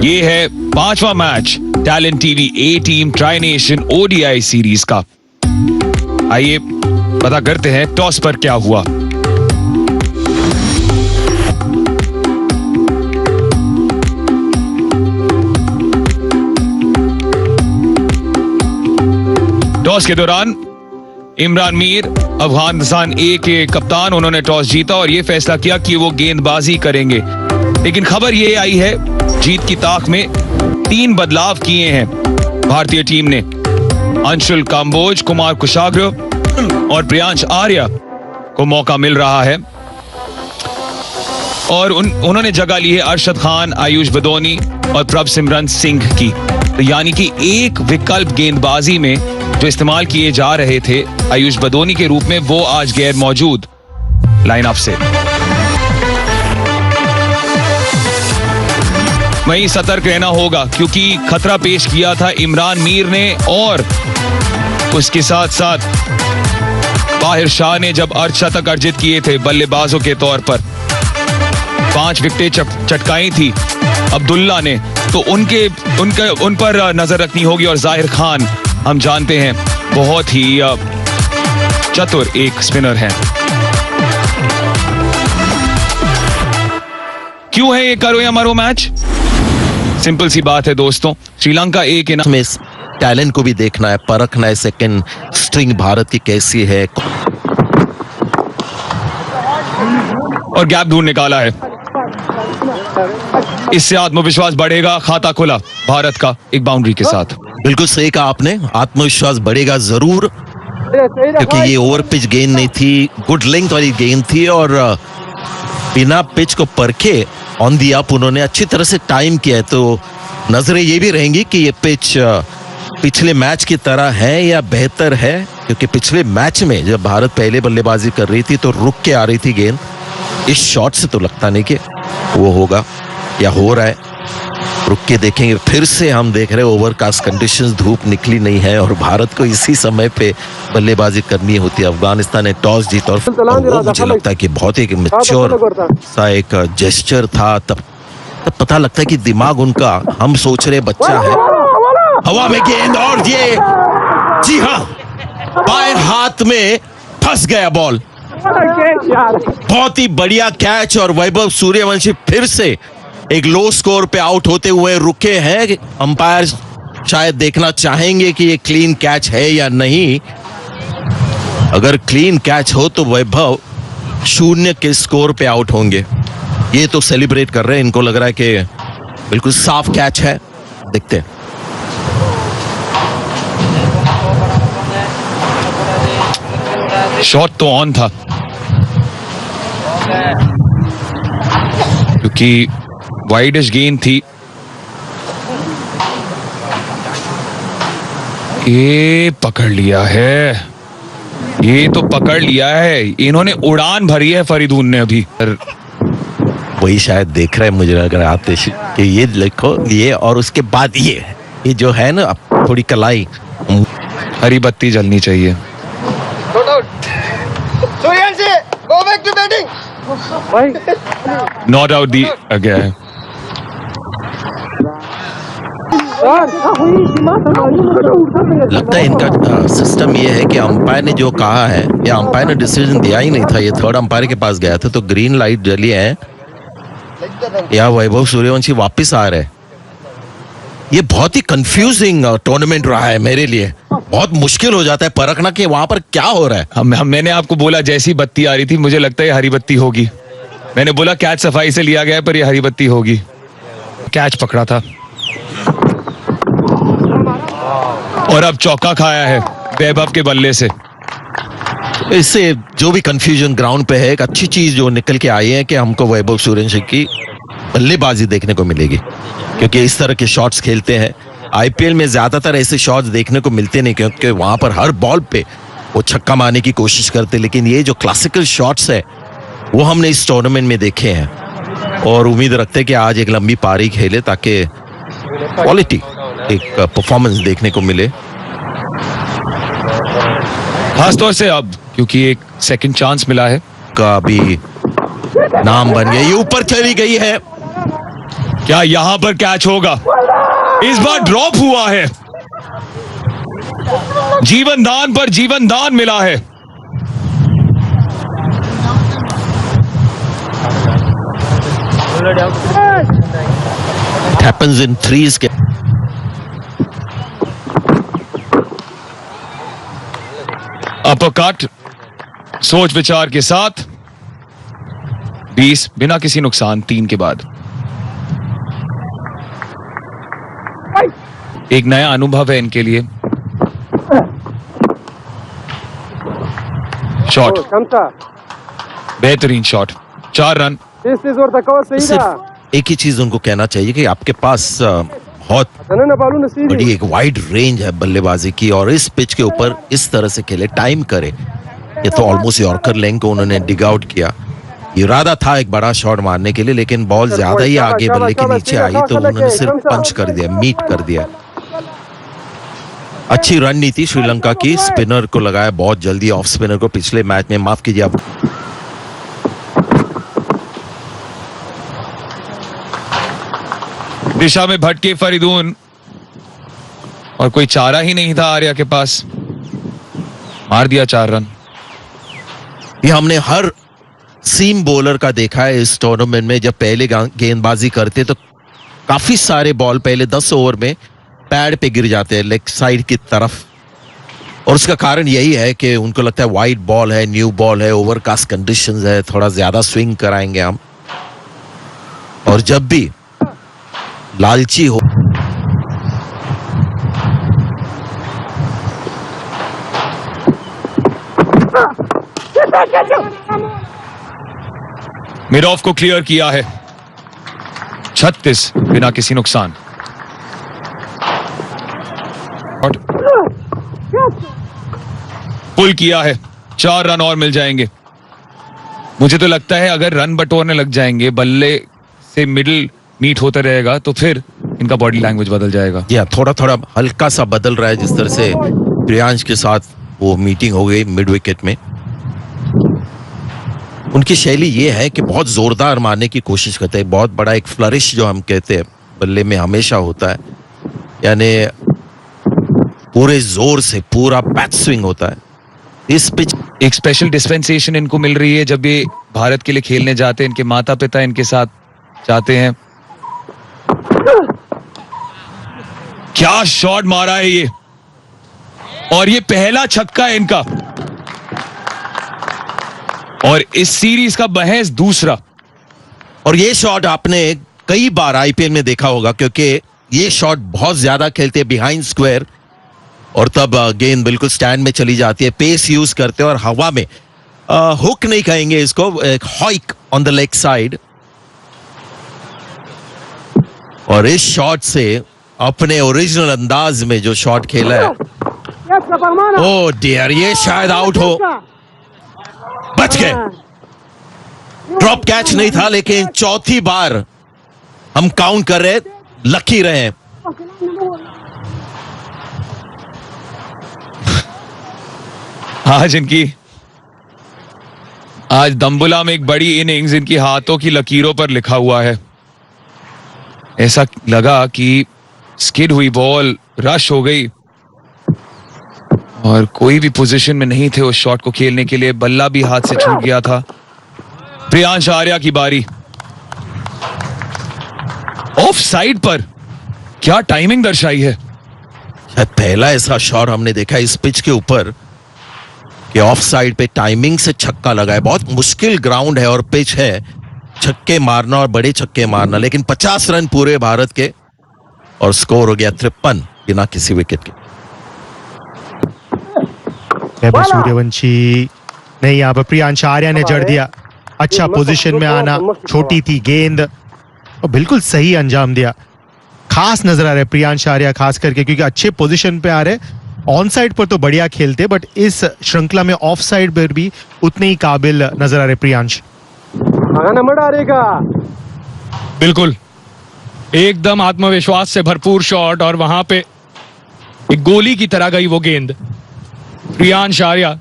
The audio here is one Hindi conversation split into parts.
ये है 5वां match talent TV A team tri nation ODI series का। आइए पता करते हैं टॉस पर क्या हुआ। टॉस के दौरान इमरान मीर अफगानिस्तान ए के कप्तान, उन्होंने टॉस जीता और यह फैसला किया कि वो गेंदबाजी करेंगे। लेकिन खबर यह आई है जीत की ताक में 3 बदलाव किए हैं भारतीय टीम ने। अंशुल काम्बोज, कुमार कुशाग्र और प्रियांश आर्या को मौका मिल रहा है और उन्होंने जगह ली है अरशद खान, आयुष बदौनी और प्रभसिमरन सिंह की। तो यानी कि एक विकल्प गेंदबाजी में जो इस्तेमाल किए जा रहे थे आयुष बदौनी के रूप में, वो आज गैर मौजूद लाइनअप से। वहीं सतर्क रहना होगा क्योंकि खतरा पेश किया था इमरान मीर ने और उसके साथ साथ बाहिर शाह ने जब अर्धशतक अर्जित किए थे बल्लेबाजों के तौर पर। 5 विकेटें चटकाई थी अब्दुल्ला ने, तो उन पर नजर रखनी होगी। और जाहिर खान हम जानते हैं बहुत ही चतुर एक स्पिनर हैं। क्यों है ये करो या मरो मैच? सिंपल सी बात है दोस्तों, श्रीलंका ए के में टैलेंट को भी देखना है, परखना है सेकंड स्ट्रिंग भारत की कैसी है, और गैप ढूंढ निकाला है। इससे आत्मविश्वास बढ़ेगा, खाता खुला भारत का एक बाउंड्री के साथ। बिल्कुल सही कहा आपने, आत्मविश्वास बढ़ेगा जरूर क्योंकि ये ओवर पिच गेंद नहीं थी, गुड लेंथ वाली गेंद थी और बिना पिच को परखे ऑन दी अप उन्होंने अच्छी तरह से टाइम किया है। तो नजरें ये भी रहेंगी कि ये पिच पिछले मैच की तरह है या बेहतर है, क्योंकि पिछले मैच में जब भारत पहले बल्लेबाजी कर रही थी तो रुक के आ रही थी गेंद। इस शॉट से तो लगता नहीं कि वो होगा या हो रहा है, रुक के देखेंगे। फिर से हम देख रहे हैं ओवरकास्ट कंडीशंस, धूप निकली नहीं है और भारत को इसी समय पे बल्लेबाजी करनी होती है। अफगानिस्तान ने टॉस जीता और वो मुझे लगता है कि बहुत एक मैच्योर सा एक जेस्चर था। तब पता लगता है कि दिमाग उनका, हम सोच रहे बच्चा है, हवा में गेंद और ये जी हाँ बाएं हाथ में फंस गया बॉल। बहुत ही बढ़िया कैच और वैभव सूर्यवंशी फिर से एक लो स्कोर पे आउट होते हुए रुके हैं। अंपायर शायद देखना चाहेंगे कि ये क्लीन कैच है या नहीं। अगर क्लीन कैच हो तो वैभव 0 के स्कोर पे आउट होंगे। ये तो सेलिब्रेट कर रहे हैं, इनको लग रहा है कि बिल्कुल साफ कैच है। देखते हैं। शॉट तो ऑन था क्योंकि वाइडिश गेंद थी। ये पकड़ लिया है, ये तो पकड़ लिया है, इन्होंने उड़ान भरी है फरीदून ने अभी। वही शायद देख रहे हैं, मुझे लग रहा है कि ये देखो ये और उसके बाद ये जो है ना थोड़ी कलाई, हरी बत्ती जलनी चाहिए। नॉट आउट दिया गया है। लगता है इनका सिस्टम ये है कि अंपायर ने जो कहा है या अंपायर ने डिसीजन दिया ही नहीं था, ये थर्ड अंपायर के पास गया था तो ग्रीन लाइट जली है या वैभव सूर्यवंशी वापस आ रहे हैं। ये बहुत ही कंफ्यूजिंग टूर्नामेंट रहा है मेरे लिए। बहुत मुश्किल हो जाता है परखना कि वहां पर क्या हो रहा है। मैंने आपको बोला जैसी बत्ती आ रही थी मुझे लगता है हरी बत्ती होगी। मैंने बोला कैच सफाई से लिया गया है पर ये हरी बत्ती होगी। कैच पकड़ा था और अब चौका खाया है वैभव के बल्ले से। इससे जो भी कंफ्यूजन ग्राउंड पे है, एक अच्छी चीज जो निकल के आई है कि हमको वैभव सूर्यवंशी की बल्लेबाजी देखने को मिलेगी क्योंकि इस तरह के शॉट्स खेलते हैं। आईपीएल में ज्यादातर ऐसे शॉट्स देखने को मिलते नहीं क्योंकि वहां पर हर बॉल पे वो छक्का मारने की कोशिश करते, लेकिन ये जो क्लासिकल शॉट्स है वो हमने इस टूर्नामेंट में देखे हैं और उम्मीद रखते हैं कि आज एक लंबी पारी खेले ताकि क्वालिटी एक परफॉर्मेंस देखने को मिले, खासतौर से अब क्योंकि एक सेकंड चांस मिला है का भी नाम बन गया। ये ऊपर चली गई है क्या यहां पर कैच होगा? इस बार ड्रॉप हुआ है। जीवन दान पर जीवन दान मिला है। It happens in threes. Uppercut सोच विचार के साथ 20 बिना किसी नुकसान 3 के बाद। एक नया अनुभव है इनके लिए। शॉट, बेहतरीन शॉट, 4 रन। सिर्फ एक ही चीज उनको कहना चाहिए कि आपके पास बहुत बड़ी एक वाइड रेंज है बल्लेबाजी की, और इस पिच के ऊपर इस तरह से खेले, टाइम करे। ये तो ऑलमोस्ट यॉर्कर लेंथ को उन्होंने डिग आउट किया। इरादा था एक बड़ा शॉट मारने के लिए, लेकिन बॉल ज्यादा ही आगे बल्ले के नीचे आई तो उन्होंने सिर्फ पंच कर दिया, मीट कर दिया। अच्छी रणनीति श्रीलंका की, स्पिनर को लगाया बहुत जल्दी, ऑफ स्पिनर को पिछले मैच में, माफ कीजिए आप। दिशा में भटके फरीदून, और कोई चारा ही नहीं था आर्या के पास, मार दिया 4 रन। ये हमने हर सीम बॉलर का देखा है इस टूर्नामेंट में। जब पहले गेंदबाजी करते तो काफी सारे बॉल पहले 10 ओवर में पैड पे गिर जाते हैं लेग साइड की तरफ, और उसका कारण यही है कि उनको लगता है वाइड बॉल है, न्यू बॉल है, ओवरकास्ट कंडीशंस है, थोड़ा ज्यादा स्विंग कराएंगे हम। और जब भी लालची हो मिड ऑफ को क्लियर किया है, 36 बिना किसी नुकसान। पुल किया है, 4 रन और मिल जाएंगे। मुझे तो लगता है अगर रन बटोरने लग जाएंगे, बल्ले से मिडिल मीट होता रहेगा, तो फिर इनका बॉडी लैंग्वेज बदल जाएगा। या थोड़ा थोड़ा हल्का सा बदल रहा है, जिस तरह से प्रियांश के साथ वो मीटिंग हो गई मिड विकेट में। उनकी शैली ये है कि बहुत जोरदार मारने की कोशिश करते हैं। बहुत बड़ा एक फ्लरिश जो हम कहते हैं बल्ले में हमेशा होता है, यानी पूरे जोर से पूरा बैक स्विंग होता है। इस पिच एक स्पेशल डिस्पेंसेशन इनको मिल रही है जब ये भारत के लिए खेलने जाते हैं। इनके माता पिता इनके साथ जाते हैं। क्या शॉट मारा है ये, और ये पहला छक्का है इनका, और इस सीरीज का महज दूसरा। और ये शॉट आपने कई बार आईपीएल में देखा होगा, क्योंकि ये शॉट बहुत ज्यादा खेलते हैं बिहाइंड स्क्वायर, और तब गेंद बिल्कुल स्टैंड में चली जाती है। पेस यूज करते हैं और हवा में, हुक नहीं कहेंगे इसको, एक हॉइक ऑन द लेग साइड। और इस शॉट से अपने ओरिजिनल अंदाज में जो शॉट खेला है, ओ डियर, ये शायद आउट हो, बच गए। ड्रॉप कैच नहीं था, लेकिन चौथी बार हम काउंट कर रहे, लकी रहे। आज दम्बुला में एक बड़ी इनिंग्स इनकी हाथों की लकीरों पर लिखा हुआ है। ऐसा लगा कि स्किड हुई बॉल, रश हो गई, और कोई भी पोजीशन में नहीं थे उस शॉट को खेलने के लिए। बल्ला भी हाथ से छूट गया था। प्रियांश आर्या की बारी, ऑफ साइड पर क्या टाइमिंग दर्शाई है। पहला ऐसा शॉट हमने देखा इस पिच के ऊपर कि ऑफ साइड पे टाइमिंग से छक्का लगा है। बहुत मुश्किल ग्राउंड है और पिच है, छक्के मारना और बड़े छक्के मारना, लेकिन 50 रन पूरे भारत के, और स्कोर हो गया 53 बिना किसी विकेट के। सूर्यवंशी नहीं, यहाँ पर प्रियांश आर्या ने जड़ दिया। अच्छा पोजीशन में आना, छोटी थी गेंद और बिल्कुल सही अंजाम दिया। खास नजर आ रहा है प्रियांश आर्या, खास करके क्योंकि अच्छे पोजीशन पे आ रहे। ऑन साइड पर तो बढ़िया खेलते, बट इस श्रृंखला में ऑफ साइड पर भी उतने ही काबिल नजर आ रहे प्रियांश। बिल्कुल एकदम आत्मविश्वास से भरपूर शॉट, और वहां पे एक गोली की तरह गई वो गेंद। प्रियांश आर्या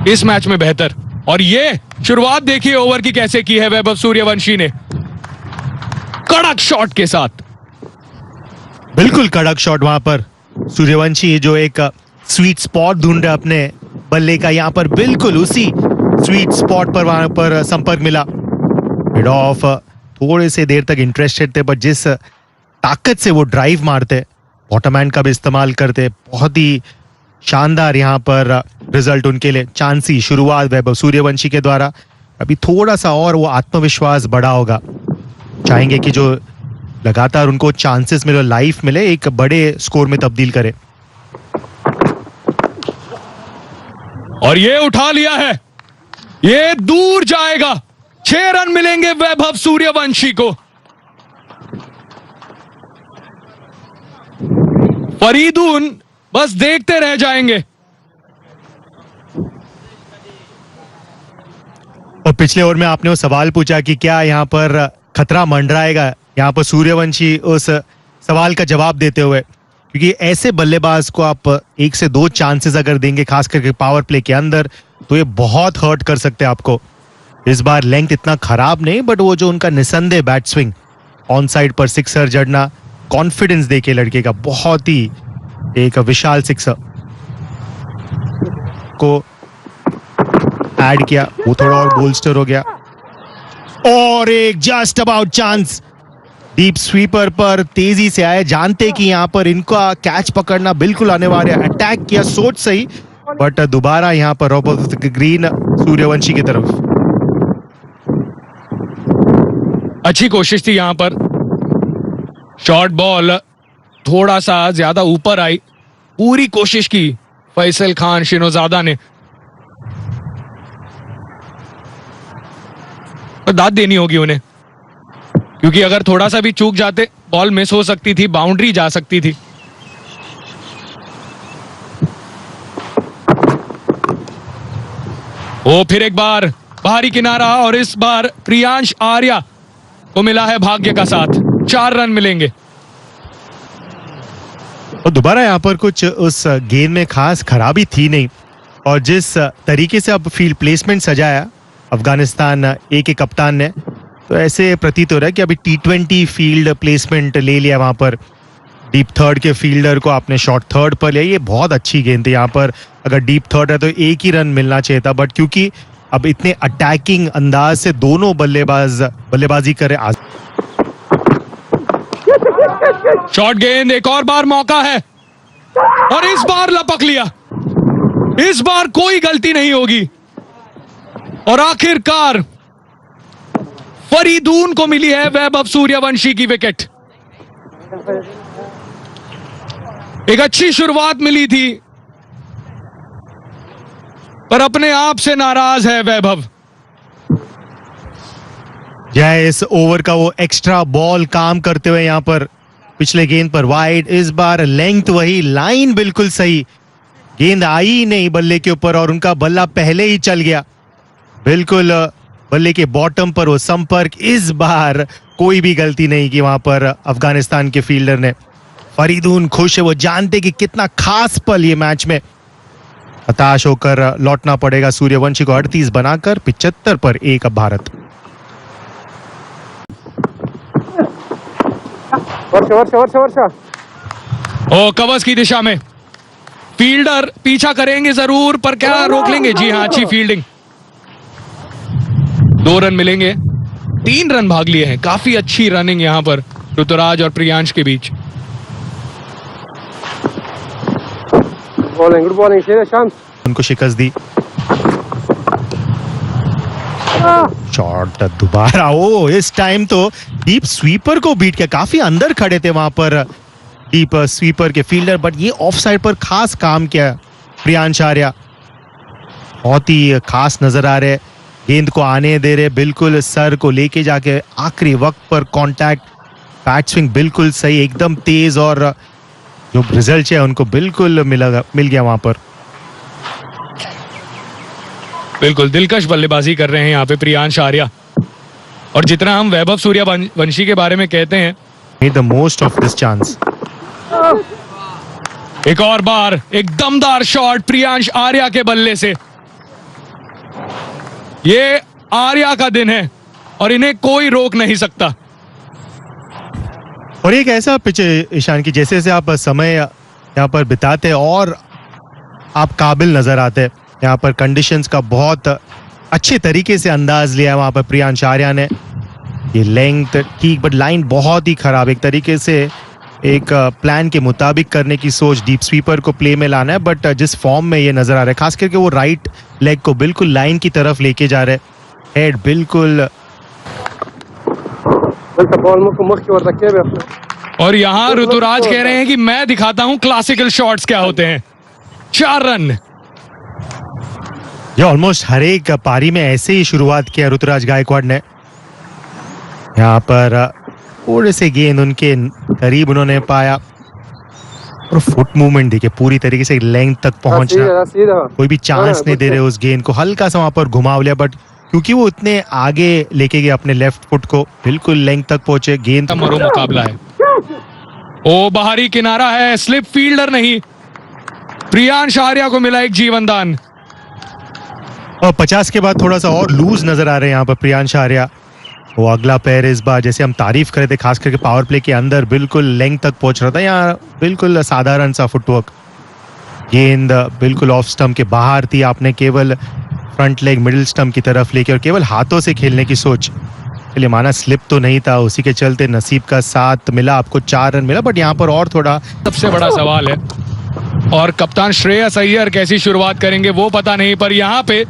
इस मैच में बेहतर, और ये शुरुआत देखिए ओवर की कैसे की है वैभव सूर्यवंशी ने, कड़क शॉट के साथ। बिल्कुल कड़क शॉट वहां पर सूर्यवंशी जो एक स्वीट स्पॉट ढूंढ रहे अपने बल्ले का, यहां पर बिल्कुल उसी स्वीट स्पॉट पर वहां पर संपर्क मिला। मिड ऑफ थोड़े से देर तक इंटरेस्टेड थे, बट जिस ताकत से वो ड्राइव मारते, बॉटम हैंड का भी इस्तेमाल करते, बहुत ही शानदार यहां पर रिजल्ट उनके लिए। चांसी शुरुआत वैभव सूर्यवंशी के द्वारा, अभी थोड़ा सा और वो आत्मविश्वास बढ़ा होगा, चाहेंगे कि जो लगातार उनको चांसेस मिले, लाइफ मिले, एक बड़े स्कोर में तब्दील करे। और ये उठा लिया है, ये दूर जाएगा। 6 रन मिलेंगे वैभव सूर्यवंशी को। फरीदून बस देखते रह जाएंगे। और पिछले ओवर में आपने वो सवाल पूछा कि क्या यहाँ पर खतरा मंडराएगा, यहाँ पर सूर्यवंशी उस सवाल का जवाब देते हुए, क्योंकि ऐसे बल्लेबाज को आप 1 से 2 चांसेस अगर देंगे, खास करके पावर प्ले के अंदर, तो ये बहुत हर्ट कर सकते हैं आपको। इस बार लेंथ इतना खराब नहीं, बट वो जो उनका निसंदेह बैट स्विंग, ऑन साइड पर सिक्सर जड़ना, कॉन्फिडेंस देके लड़के का, बहुत ही एक विशाल सिक्सर को ऐड किया, वो थोड़ा और बोल्स्टर हो गया। और एक just about chance, deep sweeper पर तेजी से आए, जानते कि यहां पर इनका कैच पकड़ना बिल्कुल अनिवार्य। अटैक किया सोच सही, बट दोबारा यहां पर रॉबर्ट ग्रीन सूर्यवंशी की तरफ। अच्छी कोशिश थी यहां पर, शॉर्ट बॉल थोड़ा सा ज्यादा ऊपर आई, पूरी कोशिश की फैसल खान शिनोजादा ने, तो दाद देनी होगी उन्हें, क्योंकि अगर थोड़ा सा भी चूक जाते बॉल मिस हो सकती थी, बाउंड्री जा सकती थी। वो फिर एक बार बाहरी किनारा, और इस बार प्रियांश आर्या को मिला है भाग्य का साथ। 4 रन मिलेंगे। और दोबारा यहाँ पर कुछ उस गेंद में खास खराबी थी नहीं, और जिस तरीके से अब फील्ड प्लेसमेंट सजाया अफगानिस्तान ए के कप्तान ने, तो ऐसे प्रतीत हो रहा है कि अभी T20 फील्ड प्लेसमेंट ले लिया। वहां पर डीप थर्ड के फील्डर को आपने शॉर्ट थर्ड पर लिया, ये बहुत अच्छी गेंद थी। यहाँ पर अगर डीप थर्ड है तो 1 ही रन मिलना चाहिए था, बट क्योंकि अब इतने अटैकिंग अंदाज से दोनों बल्लेबाजी करे। शॉर्ट गेंद, एक और बार मौका है, और इस बार लपक लिया। इस बार कोई गलती नहीं होगी, और आखिरकार फरीदून को मिली है वैभव सूर्यवंशी की विकेट। एक अच्छी शुरुआत मिली थी, पर अपने आप से नाराज है वैभव। जय इस ओवर का वो एक्स्ट्रा बॉल काम करते हुए यहाँ पर पिछले गेंद पर वाइड, इस बार लेंथ वही, लाइन बिल्कुल सही, गेंद आई ही नहीं बल्ले के ऊपर, और उनका बल्ला पहले ही चल गया बिल्कुल बल्ले के बॉटम पर वो संपर्क। इस बार कोई भी गलती नहीं की वहां पर अफगानिस्तान के फील्डर ने। फरीदून खुश है, वो जानते कि कितना खास पल ये मैच में। हताश होकर लौटना पड़ेगा सूर्यवंशी को 38 बनाकर 75 पर 1 अब भारत। ओ कवर्स की दिशा में फील्डर पीछा करेंगे जरूर, पर क्या रोक लेंगे? जी हाँ, अच्छी फील्डिंग। 2 रन मिलेंगे, 3 रन भाग लिए हैं। काफी अच्छी रनिंग यहां पर ऋतुराज और प्रियांश के बीच। गुड बॉलिंग शांत, उनको शिकस्त दी। शॉट दोबारा, ओ इस टाइम तो डीप स्वीपर को बीट किया, काफी अंदर खड़े थे वहां पर डीप स्वीपर के फील्डर, बट ये ऑफ साइड पर खास काम किया प्रियांश आर्या, बहुत ही खास नजर आ रहे, गेंद को आने दे रहे, बिल्कुल सर को लेके जाके आखिरी वक्त पर कांटेक्ट, बैट स्विंग बिल्कुल सही, एकदम तेज, और जो रिजल्ट है उनको बिल्कुल मिल गया वहां पर। बिल्कुल दिलकश बल्लेबाजी कर रहे हैं यहाँ पे प्रियांश आर्या, और जितना हम वैभव सूर्यवंशी के बारे में कहते हैं, made the most of this chance. एक और बार एक दमदार शॉट प्रियांश आर्या के बल्ले से। ये आर्या का दिन है और इन्हें कोई रोक नहीं सकता। और एक ऐसा पिच है ईशान की, जैसे जैसे आप समय यहाँ पर बिताते और आप काबिल नजर आते हैं। यहाँ पर कंडीशंस का बहुत अच्छे तरीके से अंदाज लिया है वहां पर प्रियांश आर्या ने। ये लेंथ ठीक बट लाइन बहुत ही खराब, एक तरीके से एक प्लान के मुताबिक करने की सोच, डीप स्वीपर को प्ले में लाना है, बट जिस फॉर्म में ये नजर आ रहा है, खास करके वो राइट लेग को बिल्कुल लाइन की तरफ लेके जा रहे हैं, हेड बिल्कुल। और यहाँ ऋतुराज कह रहे हैं कि मैं दिखाता हूं क्लासिकल शॉट्स क्या होते हैं। 4 रन। ये ऑलमोस्ट हर एक पारी में ऐसे ही शुरुआत किया ऋतुराज गायकवाड़ ने। यहाँ पर थोड़े से गेंद उनके करीब उन्होंने पाया और फुट मूवमेंट देखिए, पूरी तरीके से लेंथ तक पहुंचना, कोई भी चांस नहीं दे रहे उस गेंद को। हल्का सा वहां पर घुमाव लिया, बट क्योंकि वो इतने आगे लेके गए अपने लेफ्ट फुट को, बिल्कुल लेंथ तक पहुंचे। गेंद मरो मुकाबला है। ओ बाहरी किनारा है, स्लिप फील्डर नहीं। प्रियांश आर्या को मिला एक जीवन दान। और 50 के बाद थोड़ा सा और लूज नजर आ रहे हैं यहाँ पर प्रियांश आर्या। वो अगला पैर इस बार, जैसे हम तारीफ कर रहे थे, खास करके पावर प्ले के अंदर बिल्कुल लेंथ तक पहुंच रहा था, यहाँ बिल्कुल साधारण सा फुटवर्क। गेंद बिल्कुल ऑफ स्टंप के बाहर थी, आपने केवल फ्रंट लेग मिडिल स्टंप की तरफ लेके और केवल हाथों से खेलने की सोच। चलिए माना स्लिप तो नहीं था, उसी के चलते नसीब का साथ मिला, आपको 4 रन मिला, बट यहाँ पर और थोड़ा। सबसे बड़ा सवाल है, और कप्तान श्रेयस अय्यर कैसी शुरुआत करेंगे वो पता नहीं, पर यहाँ पे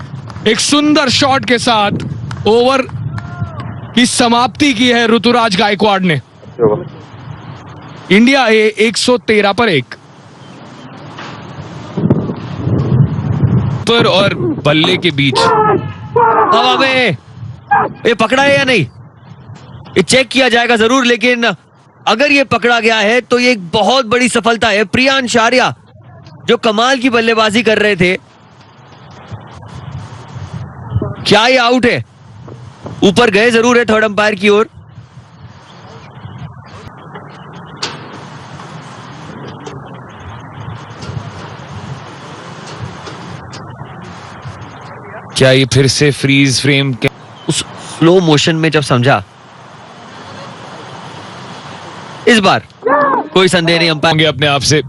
एक सुंदर शॉट के साथ ओवर की समाप्ति की है ऋतुराज गायकवाड़ ने। इंडिया 113 पर 1। और बल्ले के बीच हवा में ये पकड़ा है या नहीं, ये चेक किया जाएगा जरूर, लेकिन अगर ये पकड़ा गया है तो ये एक बहुत बड़ी सफलता है। प्रियांश आर्या जो कमाल की बल्लेबाजी कर रहे थे, क्या ये आउट है? ऊपर गए जरूर है थर्ड अंपायर की ओर। क्या ये फिर से फ्रीज फ्रेम उस स्लो मोशन में जब समझा, इस बार कोई संदेह नहीं, अंपायर होंगे अपने आप से।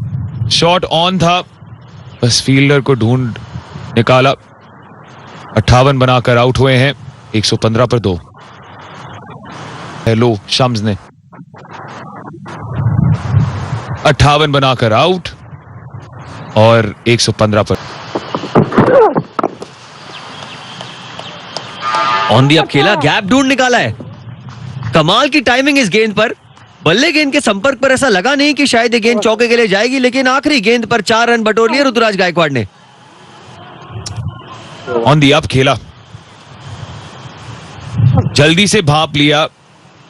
शॉट ऑन था, बस फील्डर को ढूंढ निकाला। 58 बनाकर आउट हुए हैं 115 पर 2। हेलो शम्स ने 58 बनाकर आउट और 115 पर। ऑन दी अप खेला, गैप ढूंढ निकाला है। कमाल की टाइमिंग इस गेंद पर। बल्ले गेंद के संपर्क पर ऐसा लगा नहीं कि शायद ये गेंद चौके के लिए जाएगी, लेकिन आखिरी गेंद पर 4 रन बटोर लिए ऋतुराज गायकवाड़ ने। ऑन दी अप खेला, जल्दी से भांप लिया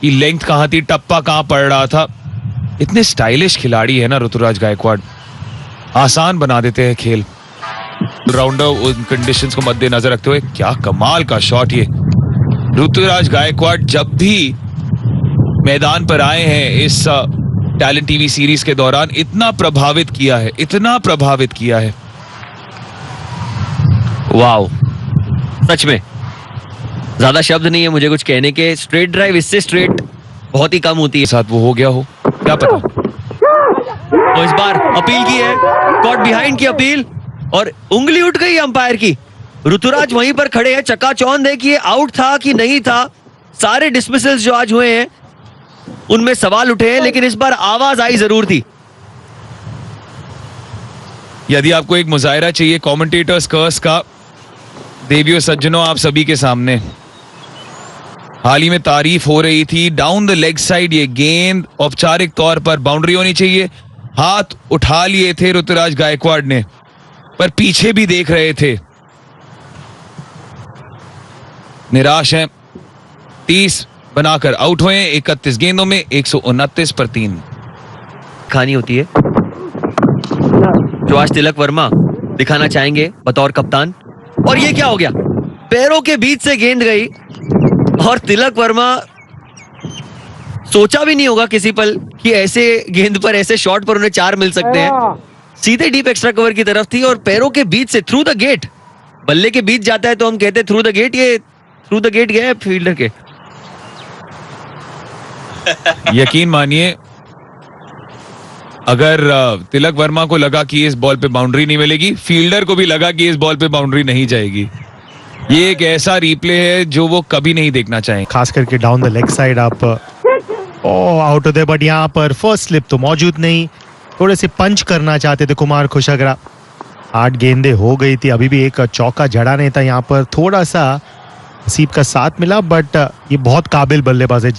कि लेंथ कहां थी, टप्पा कहां पड़ रहा था। इतने स्टाइलिश खिलाड़ी है ना ऋतुराज गायकवाड़, आसान बना देते हैं खेल। राउंडर उन कंडीशंस को मद्देनजर रखते हुए क्या कमाल का शॉट ये। ऋतुराज गायकवाड़ जब भी मैदान पर आए हैं इस टैलेंट टीवी सीरीज के दौरान, इतना प्रभावित किया है, इतना प्रभावित किया है। वाओ, सच में ज्यादा शब्द नहीं है मुझे कुछ कहने के। स्ट्रेट ड्राइव इससे स्ट्रेट बहुत ही कम होती है। साथ वो हो गया हो क्या पता। तो इस बार अपील की है, कॉट बिहाइंड की अपील, और उंगली उठ गई अंपायर की। ऋतुराज वहीं पर खड़े हैं, चकाचौंध है कि ये आउट था कि नहीं था। सारे डिसमिसल्स जो आज हुए हैं उनमें सवाल उठे हैं, लेकिन इस बार आवाज आई जरूर थी। यदि आपको एक मुजाहिरा चाहिए कमेंटेटर्स कर्स का, देवियों सज्जनों आप सभी के सामने हाल ही में तारीफ हो रही थी, डाउन द लेग साइड ये गेंद औपचारिक तौर पर बाउंड्री होनी चाहिए। हाथ उठा लिए थे ऋतुराज गायकवाड़ ने, पर पीछे भी देख रहे थे। निराश हैं, 30 बनाकर आउट हुए 31 गेंदों में 129 पर 3। खानी होती है जो आज तिलक वर्मा दिखाना चाहेंगे बतौर कप्तान। और ये क्या हो गया, पैरों के बीच से गेंद गई और तिलक वर्मा सोचा भी नहीं होगा किसी पल कि ऐसे गेंद पर, ऐसे शॉट पर उन्हें 4 मिल सकते हैं। सीधे डीप एक्स्ट्रा कवर की तरफ थी और पैरों के बीच से थ्रू द गेट। बल्ले के बीच जाता है तो हम कहते हैं थ्रू द गेट, ये थ्रू द गेट गया है फील्डर के। यकीन मानिए, अगर तिलक वर्मा को लगा कि इस बॉल पे बाउंड्री नहीं मिलेगी, फील्डर को भी लगा कि इस बॉल पे बाउंड्री नहीं जाएगी। ये एक ऐसा रिप्ले है जो वो कभी नहीं देखना चाहेंगे। खास करके डाउन द लेग साइड आप आउट होते, बट यहाँ पर फर्स्ट स्लिप तो मौजूद नहीं। थोड़े से पंच करना चाहते थे कुमार कुशाग्रा। 8 गेंदें हो गई थी, अभी भी एक चौका जड़ा नहीं था। यहाँ पर थोड़ा सा नसीब का साथ मिला, बट ये बहुत काबिल बल्लेबाज है।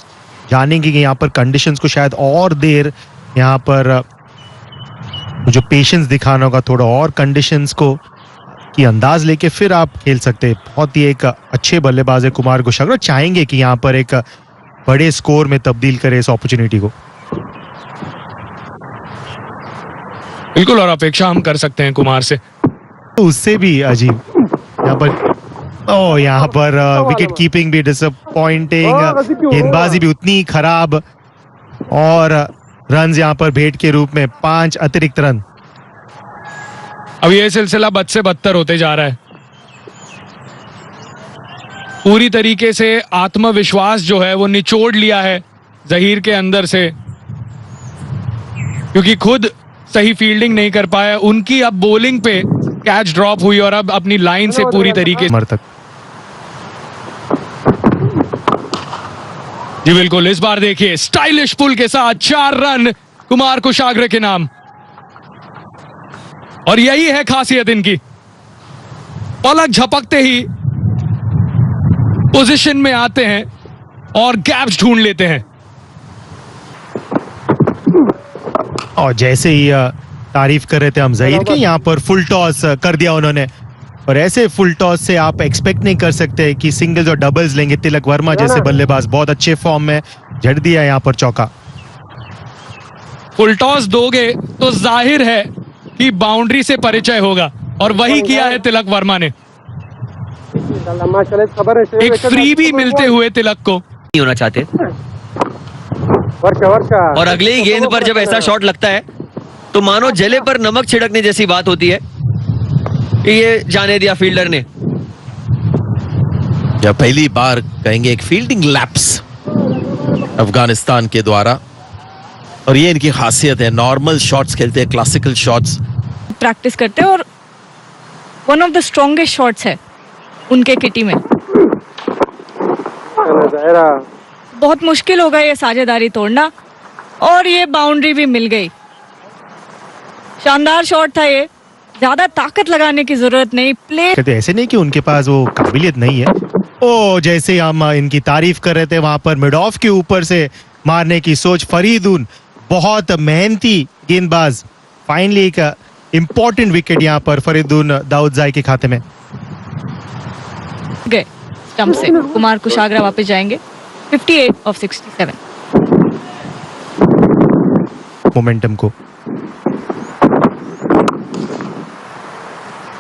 जानेंगे कि यहाँ पर कंडीशंस को शायद और देर यहाँ पर जो पेशेंस दिखाना होगा, थोड़ा और कंडीशंस को की अंदाज लेके फिर आप खेल सकते हैं। बहुत ही एक अच्छे बल्लेबाज है कुमार कुशाग्रा। चाहेंगे कि यहाँ पर एक बड़े स्कोर में तब्दील करे इस अपॉर्चुनिटी को। बिल्कुल, और अपेक्षा हम कर सकते हैं कुमार से। तो उससे भी अजीब यहाँ पर यहाँ पर विकेट कीपिंग भी डिसअपॉइंटिंग, गेंदबाजी भी उतनी खराब, और रन्स यहाँ पर भेंट के रूप में 5 अतिरिक्त रन। अब ये सिलसिला बद से बदतर होते जा रहा है। पूरी तरीके से आत्मविश्वास जो है वो निचोड़ लिया है जहीर के अंदर से, क्योंकि खुद सही फील्डिंग नहीं कर पाया। उनकी अब बॉलिंग पे कैच ड्रॉप हुई और अब अपनी लाइन से पूरी तरीके तक। जी बिल्कुल, इस बार देखिए स्टाइलिश पुल के साथ 4 रन कुमार कुशाग्रा के नाम, और यही है खासियत इनकी। पलक झपकते ही पोजीशन में आते हैं और गैप्स ढूंढ लेते हैं। और जैसे ही तारीफ कर रहे थे हम जहीर के, यहाँ पर फुल टॉस कर दिया उन्होंने। और ऐसे फुल टॉस से आप एक्सपेक्ट नहीं कर सकते कि सिंगल्स और डबल्स लेंगे। तिलक वर्मा जैसे बल्लेबाज बहुत अच्छे फॉर्म में, झड़ दिया यहाँ पर चौका। फुल टॉस दोगे तो जाहिर है कि बाउंड्री से परिचय होगा, और वही किया है तिलक वर्मा ने। एक फ्री भी मिलते हुए तिलक को नहीं होना चाहते, और अगले ही गेंद पर जब ऐसा शॉट लगता है तो मानो जले पर नमक छिड़कने जैसी बात होती है। ये जाने दिया फील्डर ने। या पहली बार कहेंगे एक फील्डिंग लैप्स अफगानिस्तान के द्वारा, और ये इनकी खासियत है। नॉर्मल शॉट्स खेलते हैं, क्लासिकल शॉट्स प्रैक्टिस करते हैं, और one of the strongest shots है उनके किटी में। बहुत मुश्किल होगा ये साझेदारी तोड़ना, और ये बाउंड्री भी मिल गई। शानदार शॉट था ये, ज्यादा ताकत लगाने की जरूरत नहीं। प्ले कहते ऐसे नहीं कि उनके पास वो काबिलियत नहीं है। ओ जैसे हम इनकी तारीफ कर रहे थे, वहां पर मिड ऑफ के ऊपर से मारने की सोच। फरीदून बहुत मेहनती गेंदबाज, फाइनली एक इंपॉर्टेंट विकेट यहाँ पर फरीदून दाऊदजाई के खाते में गए। स्टंप से कुमार कुशाग्रा वापस जाएंगे। 58 of 67 मोमेंटम को।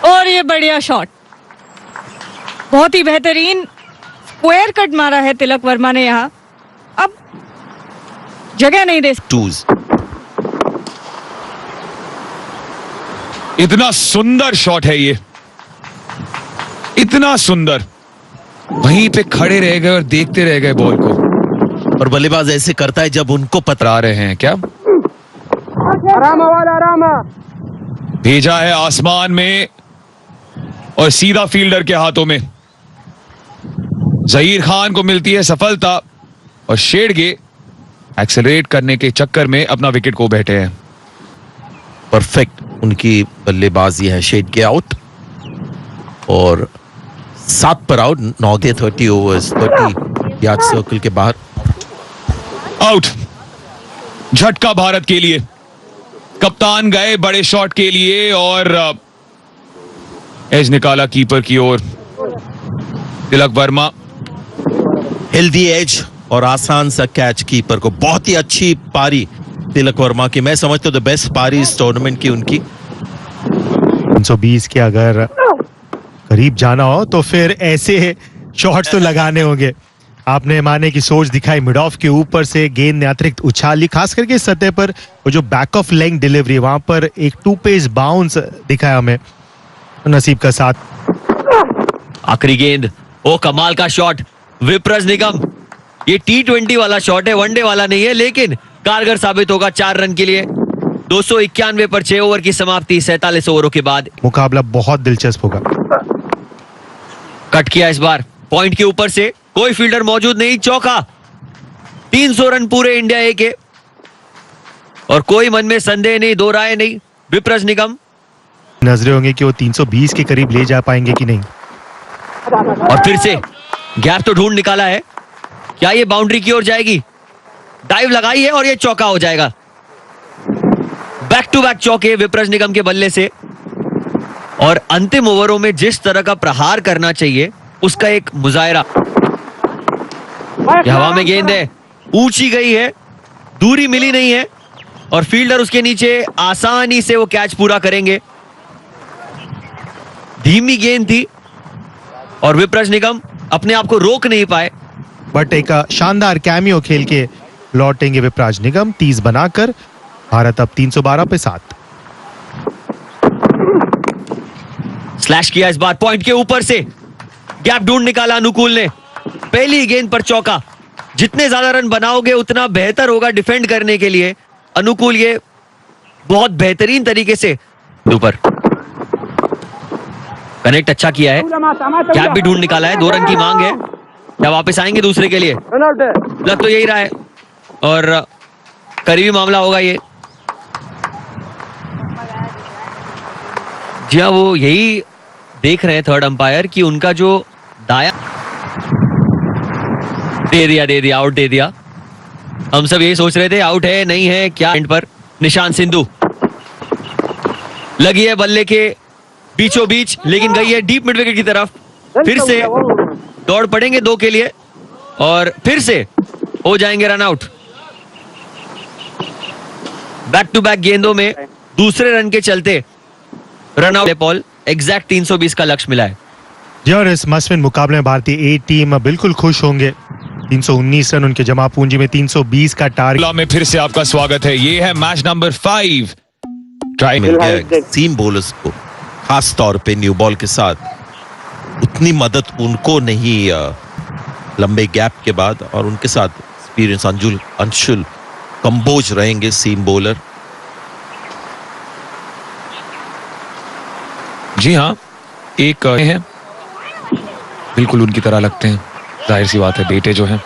और ये बढ़िया शॉट, बहुत ही बेहतरीन स्क्वायर कट मारा है तिलक वर्मा ने यहाँ। अब जगह नहीं दे। टूज इतना सुंदर शॉट है ये, इतना सुंदर। वहीं पे खड़े रह गए और देखते रह गए बॉल को। और बल्लेबाज ऐसे करता है जब उनको पतरा रहे हैं क्या? भेजा है आसमान में और सीधा फील्डर के हाथों में। जहीर खान को मिलती है सफलता, और शेडगे एक्सेलरेट करने के चक्कर में अपना विकेट को बैठे हैं। परफेक्ट उनकी बल्लेबाजी है। शेड के आउट, और 7 पर आउट। 9 के 30 ओवर्स, 30 यार्ड सर्कल के बाहर आउट। झटका भारत के लिए। कप्तान गए बड़े शॉट के लिए और एज निकाला कीपर की ओर। तिलक वर्मा हेल्दी एज और आसान सा कैच कीपर को। बहुत ही अच्छी पारी तिलक वर्मा की। मैं समझता हूं द बेस्ट पारी इस टूर्नामेंट की उनकी। 320 के अगर करीब जाना हो तो फिर ऐसे शॉट्स तो लगाने होंगे। आपने माने की सोच दिखाई। मिड ऑफ के ऊपर से गेंद ने अतिरिक्त उछाली, खास करके इस सतह पर वो जो बैक ऑफ लेग डिलीवरी, वहां पर एक 2 पेस बाउंस दिखाया हमें। नसीब का साथ। आखिरी गेंद ओ कमाल का शॉट विप्रज निगम। ये T20 वाला शॉट है, वनडे वाला नहीं है, लेकिन कारगर साबित होगा 4 रन के लिए। 291 पर 6 ओवर की समाप्ति 47 ओवरों के बाद। मुकाबला बहुत दिलचस्प होगा। कट किया इस बार पॉइंट के ऊपर से, कोई फील्डर मौजूद नहीं, चौका। 300 रन पूरे इंडिया ए के और कोई मन में संदेह नहीं, दो राय नहीं। विप्रज निगम नजरें होंगी कि वो 320 के करीब ले जा पाएंगे कि नहीं। और फिर से गैप तो ढूंढ निकाला है, क्या ये बाउंड्री की ओर जाएगी? डाइव लगाई है और ये चौका हो जाएगा। बैक टू बैक चौके विप्रज निगम के बल्ले से, और अंतिम ओवरों में जिस तरह का प्रहार करना चाहिए उसका एक मुजाहिरा। हवा में गेंद है, ऊंची गई है, दूरी मिली नहीं है और फील्डर उसके नीचे, आसानी से वो कैच पूरा करेंगे। धीमी गेंद थी और विप्रज निगम अपने आप को रोक नहीं पाए। बट एक शानदार कैमियो खेल के लौटेंगे विप्राज निगम, 30 बनाकर। भारत अब 312 पे 7। स्लैश किया इस बार पॉइंट के ऊपर से, गैप ढूंढ निकाला अनुकूल ने। पहली गेंद पर चौका। जितने ज्यादा रन बनाओगे उतना बेहतर होगा डिफेंड करने के लिए। अनुकूल ये बहुत बेहतरीन तरीके से ऊपर कनेक्ट अच्छा किया है, गैप भी ढूंढ निकाला है। 2 रन की मांग है, क्या वापस आएंगे दूसरे के लिए? लग तो यही रहा है और करीबी मामला होगा ये। जी हाँ, वो यही देख रहे हैं थर्ड अंपायर कि उनका जो दाया दे दिया, आउट दे दिया। हम सब यही सोच रहे थे आउट है नहीं है क्या। एंड पर निशान सिंधु लगी है बल्ले के बीचों बीच, लेकिन गई है डीप मिड विकेट की तरफ। फिर से दौड़ पड़ेंगे 2 के लिए और फिर से हो जाएंगे run out. Back to back गेंदों में दूसरे रन के चलते रन आउट। पॉल एग्जैक्ट 320 का लक्ष्य मिला है। जी, और इस मसविन मुकाबले में भारतीय ए टीम बिल्कुल खुश होंगे। 319 रन उनके जमा पूंजी में, 320 का टारगेट में फिर से आपका स्वागत है। ये है मैच नंबर 5। ट्राई मिल गया सीम बॉलर्स को, खास तौर पे न्यू बॉल के साथ उतनी मदद उनको नहीं लंबे गैप के बाद, और उनके साथ एक्सपीरियंस अंशुल कंबोज रहेंगे सीम बॉलर। जी हाँ, एक है बिल्कुल उनकी तरह लगते हैं, जाहिर सी बात है, बेटे जो हैं।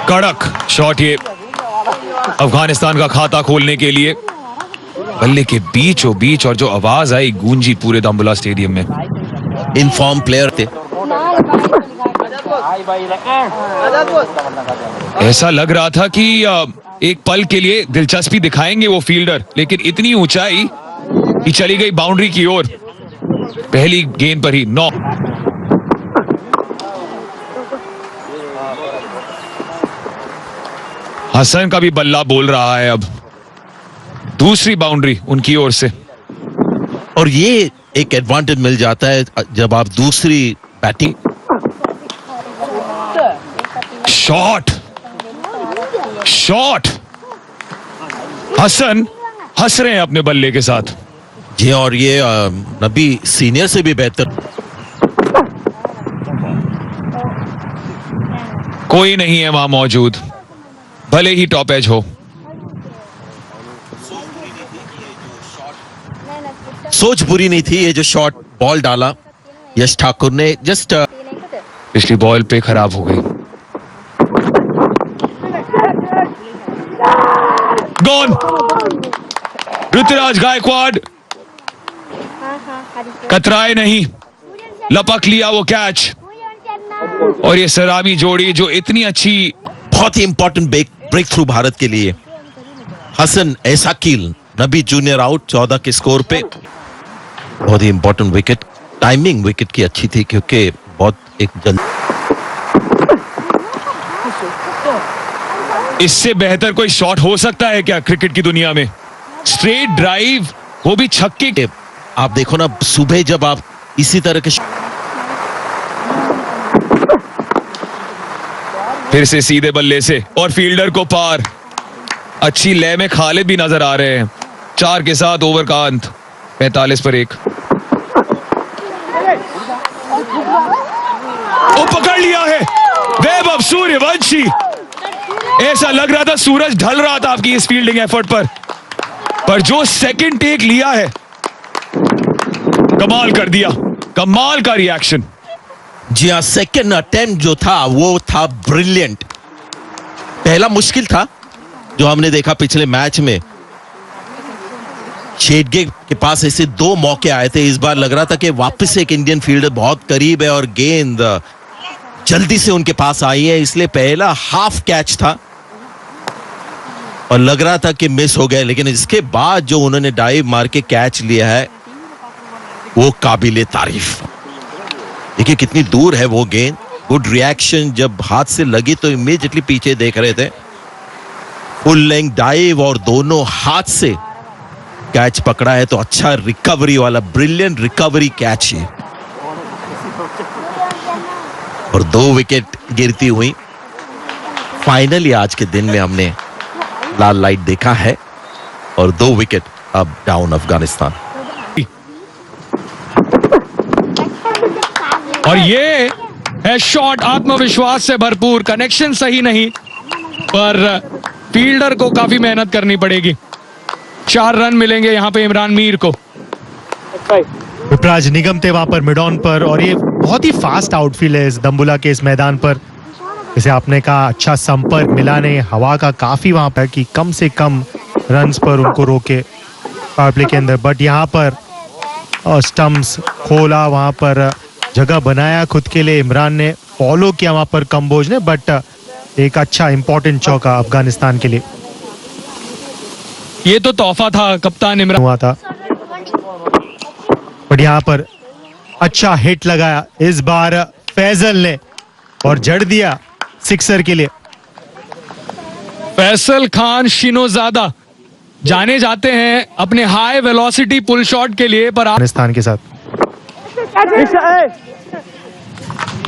कड़क शॉट ये अफगानिस्तान का खाता खोलने के लिए, बल्ले के बीचों बीच, और जो आवाज आई गूंजी पूरे दम्बुला स्टेडियम में। इनफॉर्म प्लेयर थे, ऐसा लग रहा था कि एक पल के लिए दिलचस्पी दिखाएंगे वो फील्डर, लेकिन इतनी ऊंचाई कि चली गई बाउंड्री की ओर पहली गेंद पर ही। 9 हसन का भी बल्ला बोल रहा है अब। दूसरी बाउंड्री उनकी ओर से, और ये एक एडवांटेज मिल जाता है जब आप दूसरी बैटिंग। शॉट हसन हंस रहे हैं अपने बल्ले के साथ। जी, और ये नबी सीनियर से भी बेहतर। कोई नहीं है वहां मौजूद, भले ही टॉप एज हो। सोच बुरी नहीं थी, ये जो शॉट बॉल डाला यश ठाकुर ने, जस्ट पिछली बॉल पे खराब हो गई। गॉन। ऋतुराज गायकवाड़ कतराए नहीं, लपक लिया वो कैच। और ये सलामी जोड़ी जो इतनी अच्छी, बहुत ही इंपॉर्टेंट ब्रेक थ्रू भारत के लिए। हसन एसाकिल, नबी जूनियर आउट 14 के स्कोर पे। बहुत ही इंपॉर्टेंट विकेट, टाइमिंग विकेट की अच्छी थी क्योंकि बहुत एक जल्द। इससे बेहतर कोई शॉट हो सकता है क्या क्रिकेट की दुनिया में? स्ट्रेट ड्राइव, वो भी छक्के के। आप देखो ना, सुबह जब आप इसी तरह के फिर से सीधे बल्ले से और फील्डर को पार। अच्छी लय में खालिद भी नजर आ रहे हैं। 4 के साथ ओवर का अंत, 45 पर 1। सूर्यवंशी, ऐसा लग रहा था सूरज ढल रहा था आपकी इस फील्डिंग एफर्ट पर जो सेकंड टेक लिया है, कमाल कर दिया, कमाल का रिएक्शन। जी हाँ, सेकंड अटेम्प्ट जो था वो था ब्रिलियंट। पहला मुश्किल था जो हमने देखा पिछले मैच में, शेडगे के पास ऐसे 2 मौके आए थे। इस बार लग रहा था कि वापस से एक इंडियन फील्डर बहुत करीब है और गेंद जल्दी से उनके पास आई है, इसलिए पहला हाफ कैच था और लग रहा था कि मिस हो गया, लेकिन इसके बाद जो उन्होंने डाइव मार के कैच लिया है वो काबिले तारीफ। देखिए कितनी दूर है वो गेंद, गुड रिएक्शन, जब हाथ से लगी तो इमीडिएटली पीछे देख रहे थे, फुल लेंथ डाइव और दोनों हाथ से कैच पकड़ा है, तो अच्छा रिकवरी वाला ब्रिलियंट रिकवरी कैच है और 2 विकेट गिरती हुई फाइनली आज के दिन में हमने लाल लाइट देखा है और 2 विकेट अब डाउन अफगानिस्तान। और ये है शॉट आत्मविश्वास से भरपूर, कनेक्शन सही नहीं पर फील्डर को काफी मेहनत करनी पड़ेगी। 4 रन मिलेंगे यहां पे इमरान मीर को। विपराज निगम थे वहां पर मिड ऑन पर और ये बहुत ही फास्ट आउटफील्ड है इस दम्बुला के इस मैदान पर। जैसे आपने कहा, अच्छा संपर्क मिला ने हवा का काफी वहां पर कि कम से कम रन्स पर उनको रोके पावर प्ले के अंदर, बट यहाँ पर स्टंप्स खोला, वहां पर जगह बनाया खुद के लिए, इमरान ने फॉलो किया वहां पर कंबोज ने, बट एक अच्छा इंपॉर्टेंट चौका अफगानिस्तान के लिए ये तो तोहफा था कप्तान इमरान हुआ था। बट यहाँ पर अच्छा हिट लगाया इस बार फैजल ने और जड़ दिया सिक्सर के लिए। फैसल खान शिनोजादा जाने जाते हैं अपने हाई वेलोसिटी पुल शॉट के लिए, पर अफगानिस्तान के साथ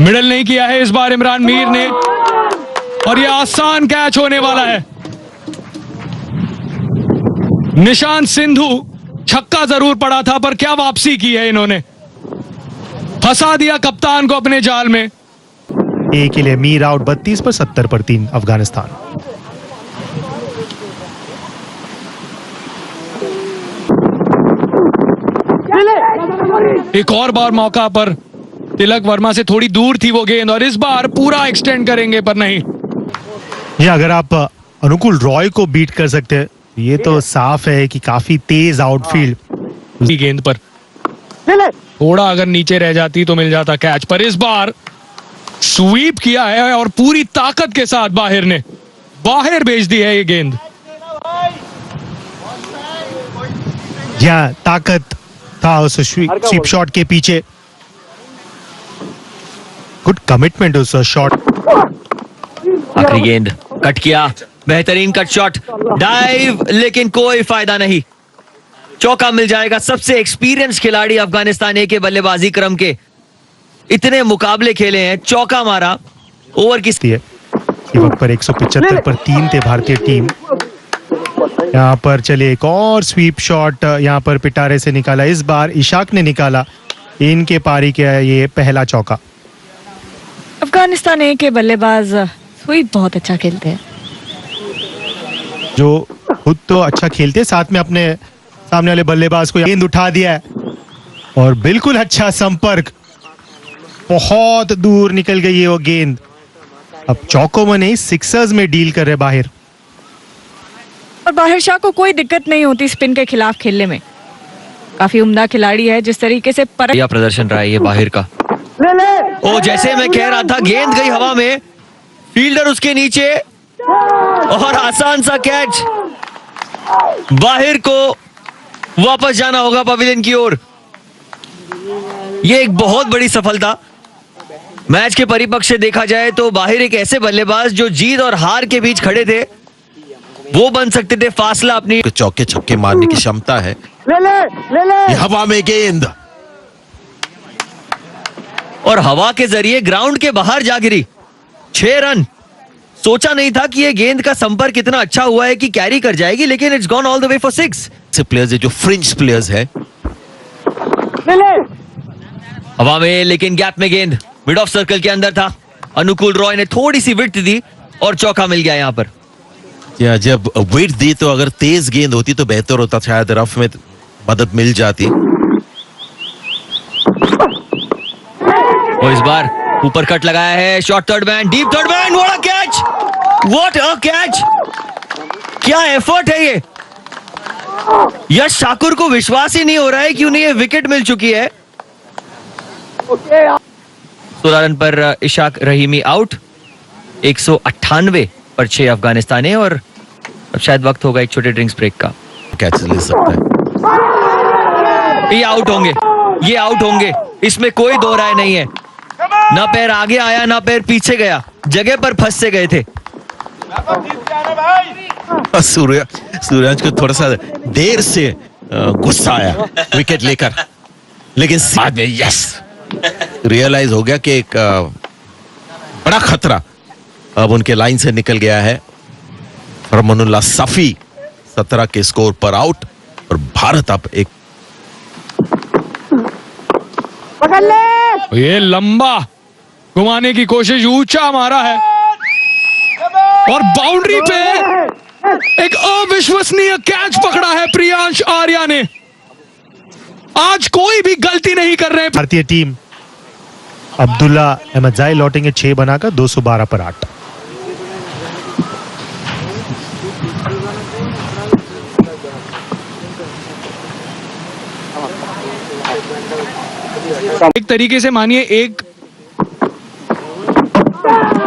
मिडल नहीं किया है इस बार इमरान मीर ने और यह आसान कैच होने वाला है। निशांत सिंधु छक्का जरूर पड़ा था पर क्या वापसी की है इन्होंने, फंसा दिया कप्तान को अपने जाल में। ए के लिए मीर आउट 32 पर 70 पर 3 अफगानिस्तान। एक और बार मौका पर तिलक वर्मा से थोड़ी दूर थी वो गेंद और इस बार पूरा एक्सटेंड करेंगे पर नहीं। ये अगर आप अनुकूल रॉय को बीट कर सकते हैं, ये तो साफ है कि काफी तेज आउटफील्ड गेंद पर थोड़ा अगर नीचे रह जाती तो मिल जाता कैच, पर इस बार स्वीप किया है और पूरी ताकत के साथ बाहर भेज दी है ये गेंद। यहाँ ताकत था उस स्वीप शॉट के पीछे, गुड कमिटमेंट उस शॉट। आखिरी गेंद कट किया, बेहतरीन कट शॉट, डाइव, लेकिन कोई फायदा नहीं। चौका मिल जाएगा। सबसे एक्सपीरियंस खिलाड़ी अफगानिस्तान ए के बल्लेबाजी क्रम के, इतने मुकाबले खेले हैं, चौका मारा। ओवर की वक्त पर 175 पर 3 थे भारतीय टीम। यहाँ पर चलिए एक और स्वीप शॉट यहाँ पर पिटारे से निकाला, इस बार इशाक ने निकाला, इनके पारी के ये पहला चौका। अफगानिस्तान ए के बल्लेबाज स्वीप बहुत अच्छा खेलते हैं, जो खुद तो अच्छा खेलते, साथ में अपने सामने वाले बल्लेबाज को गेंद उठा दिया है और बिल्कुल अच्छा संपर्क, बहुत दूर निकल गई है वो गेंद। अब चौकों में नहीं, सिक्सर्स में डील कर रहे बाहर। और बाहिर शाह को कोई दिक्कत नहीं होती स्पिन के खिलाफ खेलने में, काफी उम्दा खिलाड़ी है। जिस तरीके से बढ़िया प्रदर्शन रहा है ये बाहर का। ओ, जैसे मैं कह रहा था, गेंद गई हवा में, फील्डर उसके नीचे और आसान सा कैच। बाहर को वापस जाना होगा पवेलियन की ओर। ये एक बहुत बड़ी सफलता। मैच के परिपक्ष से देखा जाए तो बाहर एक ऐसे बल्लेबाज जो जीत और हार के बीच खड़े थे, वो बन सकते थे फासला अपनी। चौके छक्के मारने की क्षमता है। ले। हवा में गेंद और हवा के जरिए ग्राउंड के बाहर जा गिरी। 6 रन। सोचा नहीं था कि ये गेंद का संपर्क इतना अच्छा हुआ है कि कैरी कर जाएगी, लेकिन it's gone all the way for 6। से प्लेयर्स है जो फ्रिंज प्लेयर्स है। हवा में, लेकिन गैप में गेंद मिड ऑफ सर्कल के अंदर था। अनुकूल रॉय ने थोड़ी सी विड्थ दी और चौका मिल गया यहाँ पर। या जब वेट दी तो अगर तेज गेंद होती तो बेहतर होता, शायद रफ में मदद मिल जाती। और इस बार ऊपर कट लगाया है, short third man, deep third man, what a catch, what a catch, क्या एफर्ट है ये। यश ठाकुर को विश्वास ही नहीं हो रहा है कि उन्हें ये विकेट मिल चुकी है। 16 रन पर इशाक रहीमी आउट, 198 पर 6 अफगानिस्तानी। और अब शायद वक्त होगा एक छोटे ड्रिंक्स ब्रेक का। कैच ले सकता है। ये आउट होंगे, ये आउट होंगे, इसमें कोई दो राय नहीं है। ना पैर आगे आया ना पैर पीछे गया, जगह पर फंस से गए थे। सूर्यवंश को थोड़ा सा देर से गुस्सा आया विकेट लेकर, लेकिन बाद में यस रियलाइज हो गया कि एक बड़ा खतरा अब उनके लाइन से निकल गया है। फरमानुल्लाह सफी 17 के स्कोर पर आउट और भारत अब एक ये लंबा घुमाने की कोशिश, ऊंचा मारा है और बाउंड्री पे एक अविश्वसनीय कैच पकड़ा है प्रियांश आर्या ने। आज कोई भी गलती नहीं कर रहे। भारतीय टीम अब्दुल्ला अहमद जाई लौटेंगे 6 बनाकर 212 पर 8। एक तरीके से मानिए एक,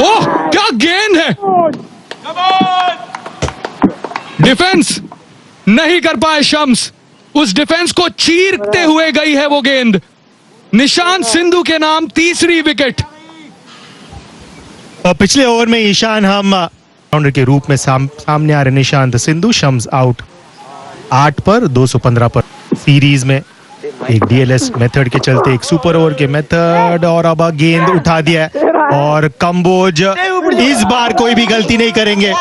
ओह क्या गेंद है, डिफेंस नहीं कर पाए शम्स, उस डिफेंस को चीरते हुए गई है वो गेंद। निशांत सिंधु के नाम तीसरी विकेट। पिछले ओवर में ईशान हम बाउंडर के रूप में सामने आ रहे निशांत सिंधु। शम्स आउट 8 पर 215 पर। सीरीज में एक डीएलएस मेथड के चलते एक सुपर ओवर के मेथड, और अब गेंद उठा दिया है और कंबोज इस बार कोई भी गलती नहीं करेंगे।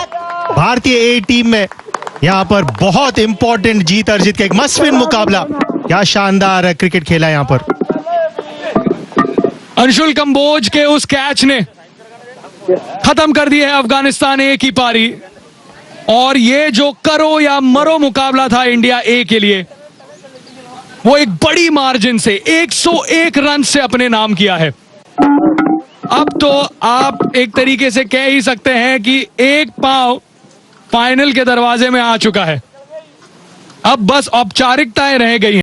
भारतीय ए टीम में यहाँ पर बहुत इंपॉर्टेंट जीत अर्जित का एक मस्ट विन मुकाबला। क्या शानदार क्रिकेट खेला यहाँ पर। अंशुल कंबोज के उस कैच ने खत्म कर दी है अफगानिस्तान ए की पारी। और ये जो करो या मरो मुकाबला था इंडिया ए के लिए, वो एक बड़ी मार्जिन से 101 रन से अपने नाम किया है। अब तो आप एक तरीके से कह ही सकते हैं कि एक पांव फाइनल के दरवाजे में आ चुका है। अब बस औपचारिकताएं रह गई हैं।